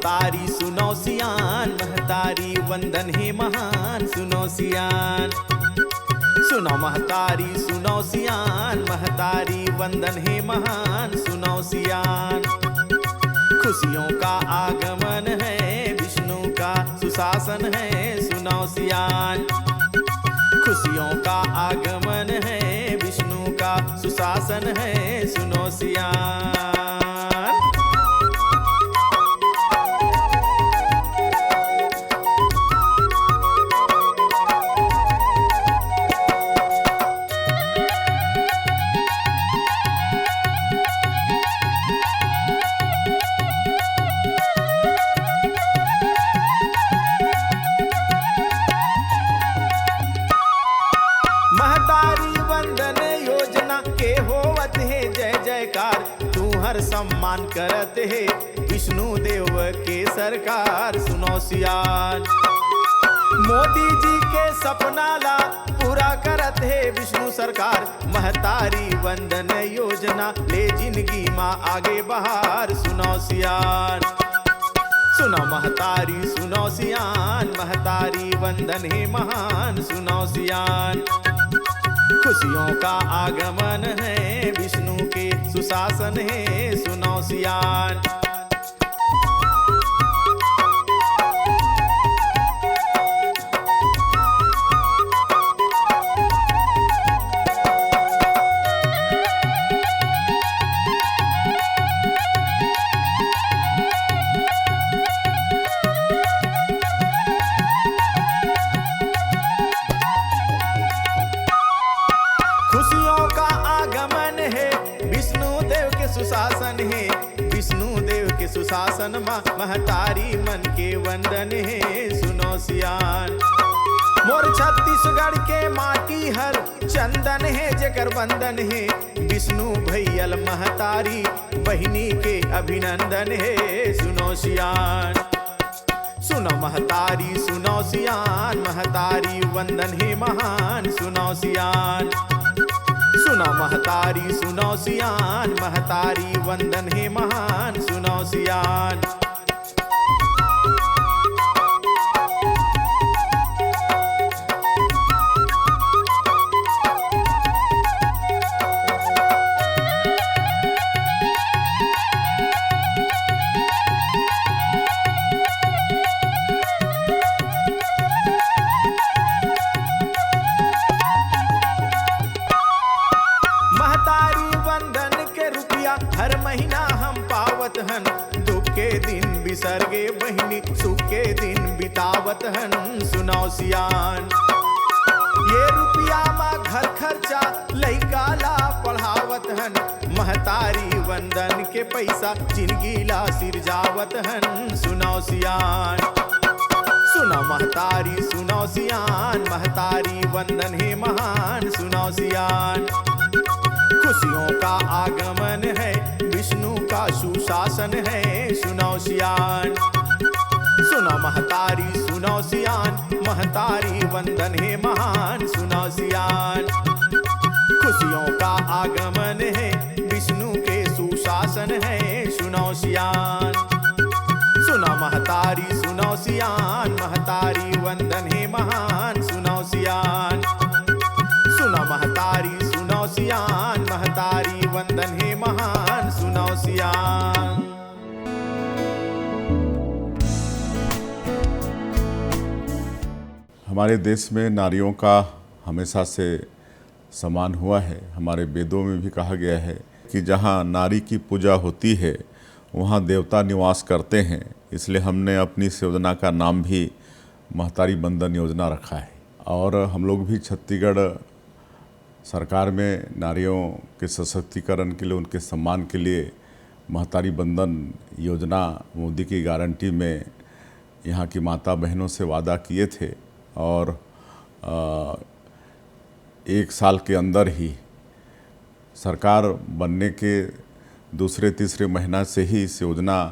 महतारी सुनो सियान, महतारी वंदन है महान, सुनो सियान। सुनो महतारी सुनो सियान, महतारी वंदन है महान, सुनो सियान। खुशियों का आगमन है, विष्णु का सुशासन है, सुनो सियान। खुशियों का आगमन है, विष्णु का सुशासन है, सुनो सियान। महतारी वंदन योजना के होवत है जय जयकार, तू हर सम्मान करत है विष्णु देव के सरकार, सुनो सियान। मोदी जी के सपना ला पूरा करत है विष्णु सरकार, महतारी वंदन योजना ले जिंदगी माँ आगे बहार, सुनो सियान। सुनो महतारी सुनो सियान, महतारी वंदन है महान, सुनो सियान। खुशियों का आगमन है, विष्णु के सुशासन है, सुनो सियान। खुशियों का आगमन है, विष्णु देव के सुशासन है, विष्णु देव के सुशासन माँ महतारी मन के वंदन है, सुनो सियान। मोर छत्तीसगढ़ के माटी हर चंदन है, जेकर वंदन है, विष्णु भैयल महतारी बहिनी के अभिनंदन है, सुनो सियान। सुनो महतारी सुनो सियान, महतारी वंदन है महान, सुनो सियान। सुनो महतारी सुनो सियान, महतारी वंदन है महान, सुनो सियान। महतारी वंदन के रुपया हर महीना हम पावत हन, दुख के दिन बिसरगे बहिनी सुख के दिन बितावत हन, सुनो सियान। ये रुपया मा घर खर्चा लइका ला पढ़ावत हन, महतारी वंदन के पैसा जिंदगी ला सिरजावत हन, सुनो सियान। सुनो महतारी सुनो सियान, महतारी वंदन है महान, सुनो सियान। खुशियों का आगमन है, विष्णु का सुशासन है, सुनो सियान। सुनो महतारी सुनो सियान, महतारी वंदन है महान, सुनो सियान। खुशियों का आगमन है, विष्णु के सुशासन है, सुनो सियान। सुनो महतारी सुनो सियान, महतारी वंदन है महान, सुनो सियान। सुनो महतारी सुनो सियान, महतारी वंदन है महान, सुनो सियान। हमारे देश में नारियों का हमेशा से सम्मान हुआ है। हमारे वेदों में भी कहा गया है कि जहाँ नारी की पूजा होती है वहाँ देवता निवास करते हैं, इसलिए हमने अपनी इस योजना का नाम भी महतारी वंदन योजना रखा है। और हम लोग भी छत्तीसगढ़ सरकार में नारियों के सशक्तिकरण के लिए, उनके सम्मान के लिए महतारी वंदन योजना मोदी की गारंटी में यहाँ की माता बहनों से वादा किए थे और 1 साल के अंदर ही सरकार बनने के दूसरे तीसरे महीना से ही इस योजना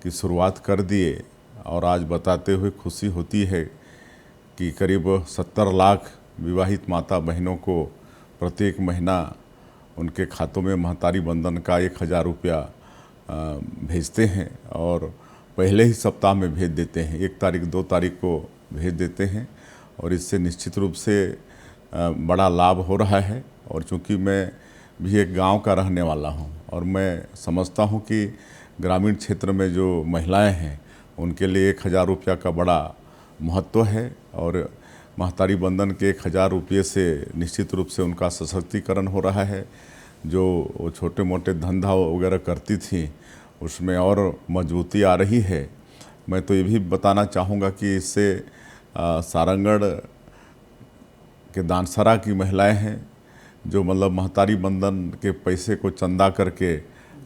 की शुरुआत कर दिए। और आज बताते हुए खुशी होती है कि करीब 70 लाख विवाहित माता बहनों को प्रत्येक महीना उनके खातों में महतारी वंदन का 1000 रुपया भेजते हैं। और पहले ही सप्ताह में भेज देते हैं, 1 तारीख 2 तारीख को भेज देते हैं और इससे निश्चित रूप से बड़ा लाभ हो रहा है। और चूँकि मैं भी एक गांव का रहने वाला हूं और मैं समझता हूं कि ग्रामीण क्षेत्र में जो महिलाएं हैं उनके लिए 1000 रुपया का बड़ा महत्व है और महतारी बंधन के 1000 रुपये से निश्चित रूप से उनका सशक्तिकरण हो रहा है। जो छोटे मोटे धंधा वगैरह करती थी उसमें और मजबूती आ रही है। मैं तो ये भी बताना चाहूँगा कि इससे सारंगढ़ के दानसरा की महिलाएं हैं जो मतलब महतारी बंधन के पैसे को चंदा करके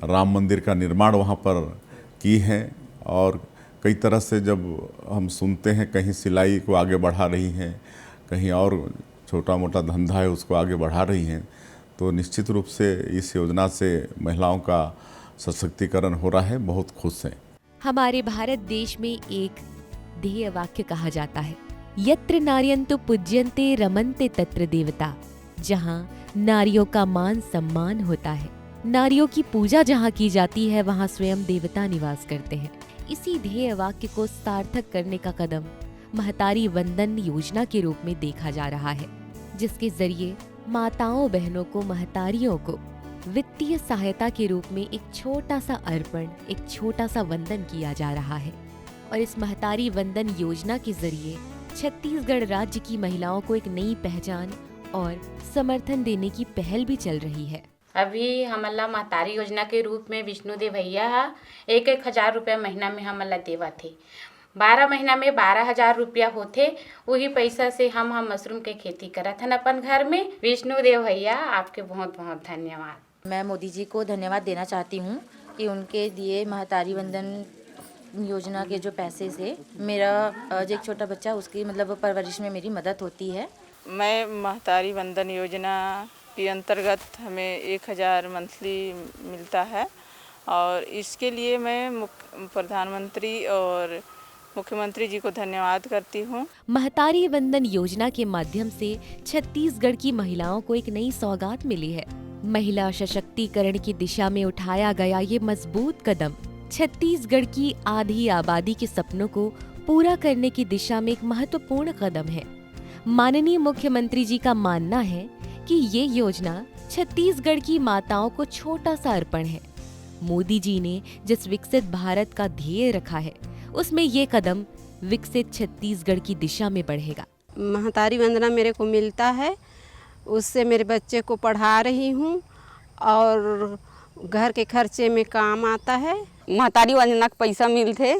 राम मंदिर का निर्माण वहाँ पर की हैं और कई तरह से जब हम सुनते हैं कहीं सिलाई को आगे बढ़ा रही हैं, कहीं और छोटा मोटा धंधा है उसको आगे बढ़ा रही हैं, तो निश्चित रूप से इस योजना से महिलाओं का सशक्तिकरण हो रहा है। बहुत खुश हैं। हमारे भारत देश में एक ध्येय वाक्य कहा जाता है, यत्र नार्यन्तु पूज्यन्ते रमन्ते तत्र देवता। जहाँ नारियों का मान सम्मान होता है, नारियों की पूजा जहाँ की जाती है, वहाँ स्वयं देवता निवास करते हैं। इसी ध्येय वाक्य को सार्थक करने का कदम महतारी वंदन योजना के रूप में देखा जा रहा है, जिसके जरिए माताओं बहनों को, महतारियों को वित्तीय सहायता के रूप में एक छोटा सा अर्पण, एक छोटा सा वंदन किया जा रहा है। और इस महतारी वंदन योजना के जरिए छत्तीसगढ़ राज्य की महिलाओं को एक नई पहचान और समर्थन देने की पहल भी चल रही है। अभी हमला महतारी योजना के रूप में विष्णुदेव भैया 1,000 रुपया महीना में हमला देवा थे। 12 महीना में 12,000 रुपया होते। वही पैसा से हम मशरूम के खेती करत हन अपन घर में। विष्णुदेव भैया आपके बहुत बहुत धन्यवाद। मैं मोदी जी को धन्यवाद देना चाहती हूँ कि उनके दिए महतारी वंदन योजना के जो पैसे से मेरा जो एक छोटा बच्चा उसकी मतलब परवरिश में मेरी मदद होती है। मैं महतारी वंदन योजना के अंतर्गत हमें 1,000 मंथली मिलता है और इसके लिए मैं प्रधानमंत्री और मुख्यमंत्री जी को धन्यवाद करती हूँ। महतारी वंदन योजना के माध्यम से छत्तीसगढ़ की महिलाओं को एक नई सौगात मिली है। महिला सशक्तिकरण की दिशा में उठाया गया ये मजबूत कदम छत्तीसगढ़ की आधी आबादी के सपनों को पूरा करने की दिशा में एक महत्वपूर्ण कदम है। माननीय मुख्यमंत्री जी का मानना है कि ये योजना छत्तीसगढ़ की माताओं को छोटा सा अर्पण है। मोदी जी ने जिस विकसित भारत का ध्येय रखा है उसमें ये कदम विकसित छत्तीसगढ़ की दिशा में बढ़ेगा। महतारी वंदना मेरे को मिलता है, उससे मेरे बच्चे को पढ़ा रही हूँ और घर के खर्चे में काम आता है। महतारी वंदना का पैसा मिलते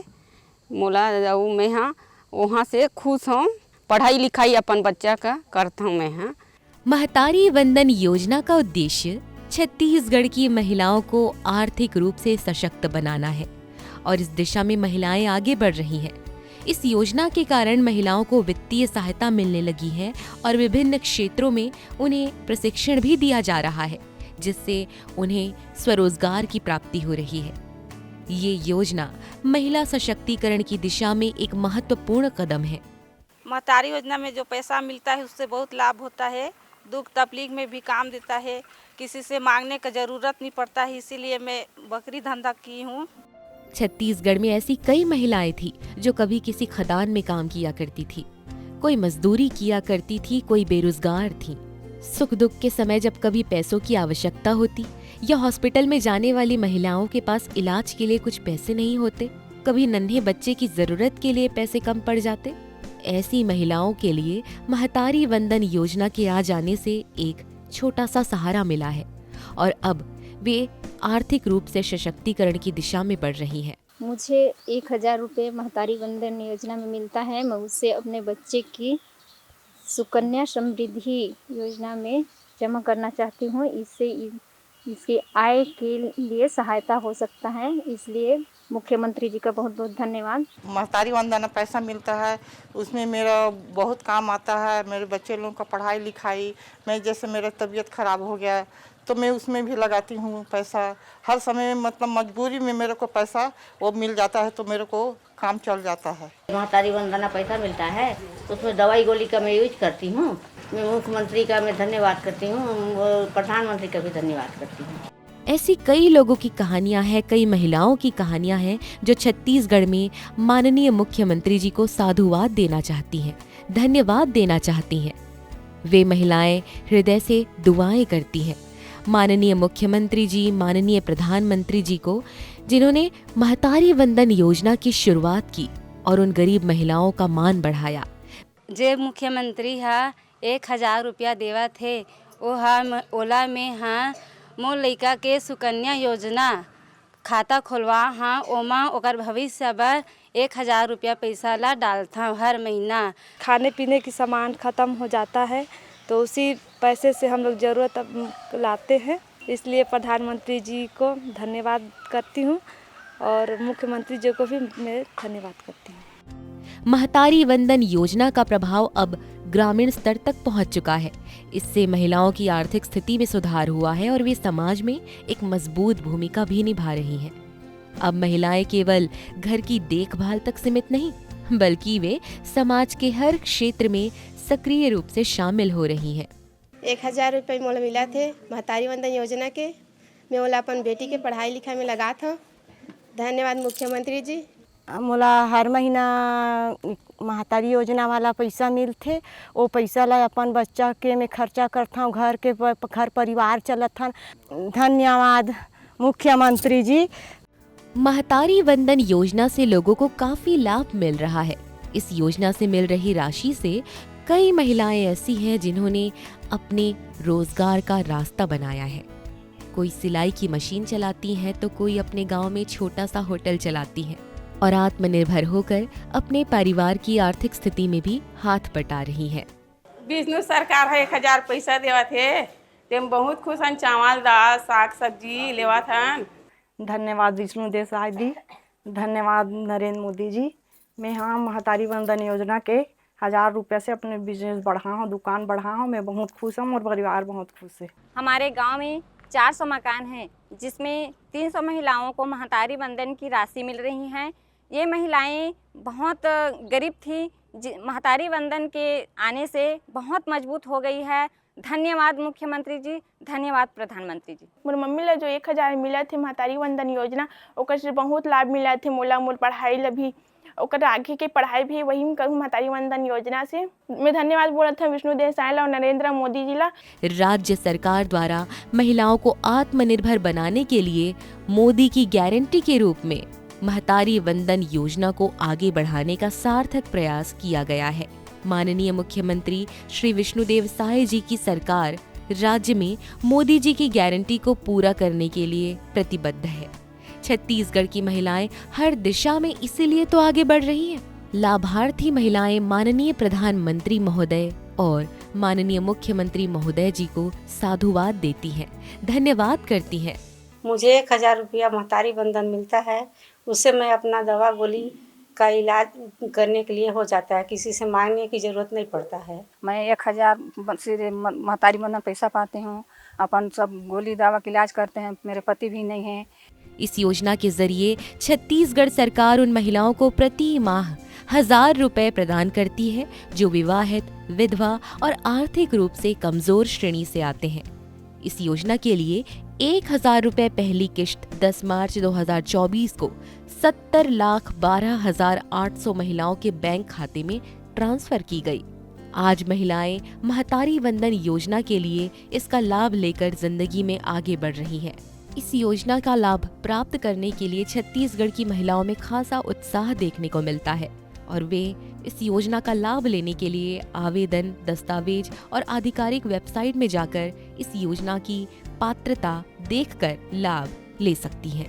मोला जाऊँ मैं हाँ वहाँ से खुश हूँ। पढ़ाई लिखाई अपन बच्चा का करता हूँ मैं हाँ। महतारी वंदन योजना का उद्देश्य छत्तीसगढ़ की महिलाओं को आर्थिक रूप से सशक्त बनाना है और इस दिशा में महिलाएं आगे बढ़ रही हैं। इस योजना के कारण महिलाओं को वित्तीय सहायता मिलने लगी है और विभिन्न क्षेत्रों में उन्हें प्रशिक्षण भी दिया जा रहा है, जिससे उन्हें स्वरोजगार की प्राप्ति हो रही है। ये योजना महिला सशक्तिकरण की दिशा में एक महत्वपूर्ण कदम है। महतारी योजना में जो पैसा मिलता है उससे बहुत लाभ होता है, दुख तकलीफ में भी काम देता है, किसी से मांगने का जरूरत नहीं पड़ता है, इसीलिए मैं बकरी धंधा की हूँ। छत्तीसगढ़ में ऐसी कई महिलाएं थी जो कभी किसी खदान में काम किया करती थी, कोई मजदूरी किया करती थी, कोई बेरोजगार थी। सुख दुख के समय जब कभी पैसों की आवश्यकता होती या हॉस्पिटल में जाने वाली महिलाओं के पास इलाज के लिए कुछ पैसे नहीं होते, कभी नन्हे बच्चे की जरूरत के लिए पैसे कम पड़ जाते, ऐसी महिलाओं के लिए महतारी वंदन योजना के आ जाने से एक छोटा सा सहारा मिला है और अब वे आर्थिक रूप से सशक्तिकरण की दिशा में बढ़ रही हैं। मुझे 1,000 रुपये महतारी वंदन योजना में मिलता है। मैं उससे अपने बच्चे की सुकन्या समृद्धि योजना में जमा करना चाहती हूँ। इससे इसकी आय के लिए सहायता हो सकता है, इसलिए मुख्यमंत्री जी का बहुत बहुत धन्यवाद। महतारी वंदना पैसा मिलता है, उसमें मेरा बहुत काम आता है। मेरे बच्चे लोगों का पढ़ाई लिखाई, मैं जैसे मेरा तबीयत खराब हो गया तो मैं उसमें भी लगाती हूँ पैसा। हर समय मतलब मजबूरी में मेरे को पैसा वो मिल जाता है तो मेरे को काम चल जाता है। महतारी वंदना पैसा मिलता है, उसमें दवाई गोली का मैं यूज करती हूँ। मैं मुख्यमंत्री का मैं धन्यवाद करती हूँ, प्रधानमंत्री का भी धन्यवाद करती हूँ। ऐसी कई लोगों की कहानियां हैं, कई महिलाओं की कहानियां हैं जो छत्तीसगढ़ में माननीय मुख्यमंत्री जी को साधुवाद देना चाहती हैं, धन्यवाद देना चाहती हैं। वे महिलाएं हृदय से दुआएं करती हैं माननीय मुख्यमंत्री जी, माननीय प्रधानमंत्री जी को, जिन्होंने महतारी वंदन योजना की शुरुआत की और उन गरीब महिलाओं का मान बढ़ाया। जे मुख्यमंत्री हा 1000 रुपया देवा थे, वो हा ओला में हा मोर लइका के सुकन्या योजना खाता खोलवा हाँ, ओमा ओकर भविष्य बर 1000 रुपया पैसा ला डालता हर महीना। खाने पीने की सामान ख़त्म हो जाता है तो उसी पैसे से हम लोग ज़रूरत लाते हैं, इसलिए प्रधानमंत्री जी को धन्यवाद करती हूँ और मुख्यमंत्री जी को भी मैं धन्यवाद करती हूँ। महतारी वंदन योजना का प्रभाव अब ग्रामीण स्तर तक पहुंच चुका है। इससे महिलाओं की आर्थिक स्थिति में सुधार हुआ है और वे समाज में एक मजबूत भूमिका भी निभा रही हैं। अब महिलाएं केवल घर की देखभाल तक सीमित नहीं, बल्कि वे समाज के हर क्षेत्र में सक्रिय रूप से शामिल हो रही हैं। 1000 रुपये मोला मिला थे महतारी वंदन योजना के, मैं मोला अपन बेटी के पढ़ाई लिखाई में लगा था। धन्यवाद मुख्यमंत्री जी। मोला हर महीना महतारी योजना वाला पैसा मिलते, वो पैसा ला अपन बच्चा के मैं खर्चा करता हूँ, घर परिवार चलत हन। धन्यवाद मुख्यमंत्री जी। महतारी वंदन योजना से लोगों को काफी लाभ मिल रहा है। इस योजना से मिल रही राशि से कई महिलाएं ऐसी हैं जिन्होंने अपने रोजगार का रास्ता बनाया है। कोई सिलाई की मशीन चलाती हैं तो कोई अपने गांव में छोटा सा होटल चलाती हैं और आत्मनिर्भर होकर अपने परिवार की आर्थिक स्थिति में भी हाथ बटा रही हैं। विष्णु सरकार है 1000 पैसा देवत है, तेम बहुत खुश हन। चावल दाल साग सब्जी लेवत हन। धन्यवाद विष्णु देसाई जी, धन्यवाद नरेंद्र मोदी जी। मैं हाँ महतारी वंदन योजना के 1000 रुपये से अपने बिजनेस बढ़ा हूँ, दुकान बढ़ा हूँ। मैं बहुत खुश हूँ और परिवार बहुत खुश है। हमारे गांव में 400 मकान हैं, जिसमें 300 महिलाओं को महतारी वंदन की राशि मिल रही हैं। ये महिलाएं बहुत गरीब थी, महतारी वंदन के आने से बहुत मजबूत हो गई है। धन्यवाद मुख्यमंत्री जी, धन्यवाद प्रधानमंत्री जी। मोर मम्मी ला जो 1000 मिला थे महतारी वंदन योजना, ओकर से बहुत लाभ मिला थे मोला। मोर पढ़ाई ला भी, ओकर आगे के पढ़ाई भी वही में करूँ महतारी वंदन योजना से। मैं धन्यवाद बोला था विष्णु देसाई ला और नरेंद्र मोदी जी ला। राज्य सरकार द्वारा महिलाओं को आत्मनिर्भर बनाने के लिए मोदी की गारंटी के रूप में महतारी वंदन योजना को आगे बढ़ाने का सार्थक प्रयास किया गया है। माननीय मुख्यमंत्री श्री विष्णुदेव साय जी की सरकार राज्य में मोदी जी की गारंटी को पूरा करने के लिए प्रतिबद्ध है। छत्तीसगढ़ की महिलाएं हर दिशा में इसीलिए तो आगे बढ़ रही हैं। लाभार्थी महिलाएं माननीय प्रधानमंत्री महोदय और माननीय मुख्यमंत्री महोदय जी को साधुवाद देती हैं, धन्यवाद करती हैं। मुझे 1000 रुपया महतारी वंदन मिलता है, उससे मैं अपना दवा गोली का इलाज करने के लिए हो जाता है, किसी से मांगने की ज़रूरत नहीं पड़ता है। मैं 1000 से महतारी वंदन पैसा पाती हूँ, अपन सब गोली दवा का इलाज करते हैं। मेरे पति भी नहीं हैं। इस योजना के जरिए छत्तीसगढ़ सरकार उन महिलाओं को प्रति माह 1000 रुपए प्रदान करती है जो विवाहित, विधवा और आर्थिक रूप से कमजोर श्रेणी से आते हैं। इस योजना के लिए 1000 रुपए पहली किश्त 10 मार्च 2024 को 70,12,800 महिलाओं के बैंक खाते में ट्रांसफर की गई। आज महिलाएं महतारी वंदन योजना के लिए इसका लाभ लेकर जिंदगी में आगे बढ़ रही हैं। इस योजना का लाभ प्राप्त करने के लिए छत्तीसगढ़ की महिलाओं में खासा उत्साह देखने को मिलता है और वे इस योजना का लाभ लेने के लिए आवेदन, दस्तावेज और आधिकारिक वेबसाइट में जाकर इस योजना की पात्रता देखकर लाभ ले सकती हैं।